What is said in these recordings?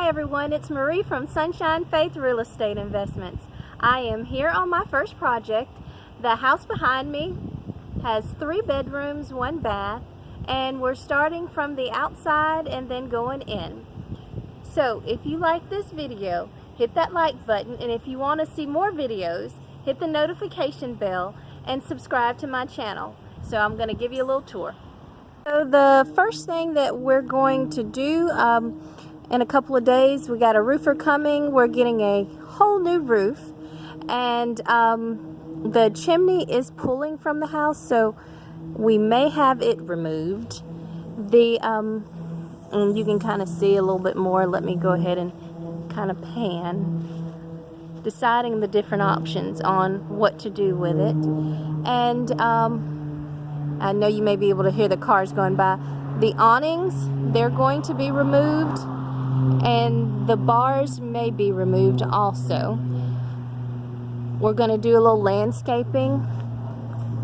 Hi everyone, it's Marie from Sunshine Faith Real Estate Investments. I am here on my first project. The house behind me has 3 bedrooms, 1 bath, and we're starting from the outside and then going in. So if you like this video, hit that like button, and if you want to see more videos, hit the notification bell and subscribe to my channel. So I'm going to give you a little tour. So the first thing that we're going to do in a couple of days, we got a roofer coming. We're getting a whole new roof, and the chimney is pulling from the house, so we may have it removed. The you can kind of see a little bit more. Let me go ahead and kind of pan, deciding the different options on what to do with it. And I know you may be able to hear the cars going by. The awnings, they're going to be removed, and the bars may be removed also. We're going to do a little landscaping,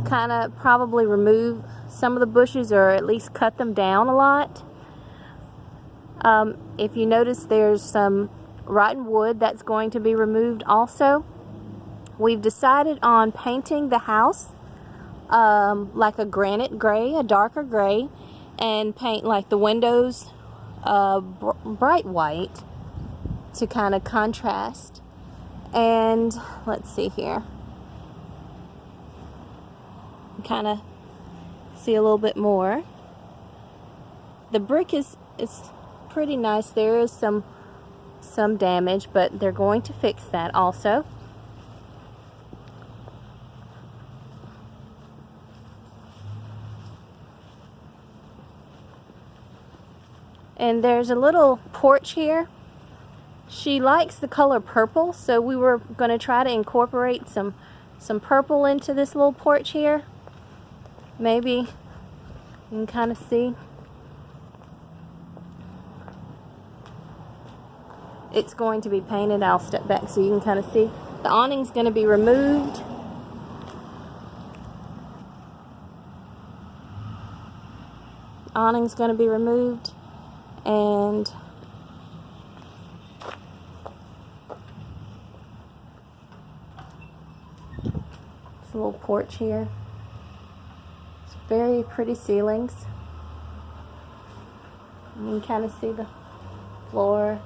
kind of probably remove some of the bushes or at least cut them down a lot. If you notice, there's some rotten wood that's going to be removed also. We've decided on painting the house like a granite gray, a darker gray, and paint like the windows bright white to kind of contrast. And let's see here, kind of see a little bit more. The brick is pretty nice. There is some damage, but they're going to fix that also. And there's a little porch here. She likes the color purple, so we were going to try to incorporate some purple into this little porch here. Maybe you can kind of see. It's going to be painted. I'll step back so you can kind of see. The awning's going to be removed. Awning's going to be removed. And this little porch here. It's very pretty ceilings. You can kind of see the floor.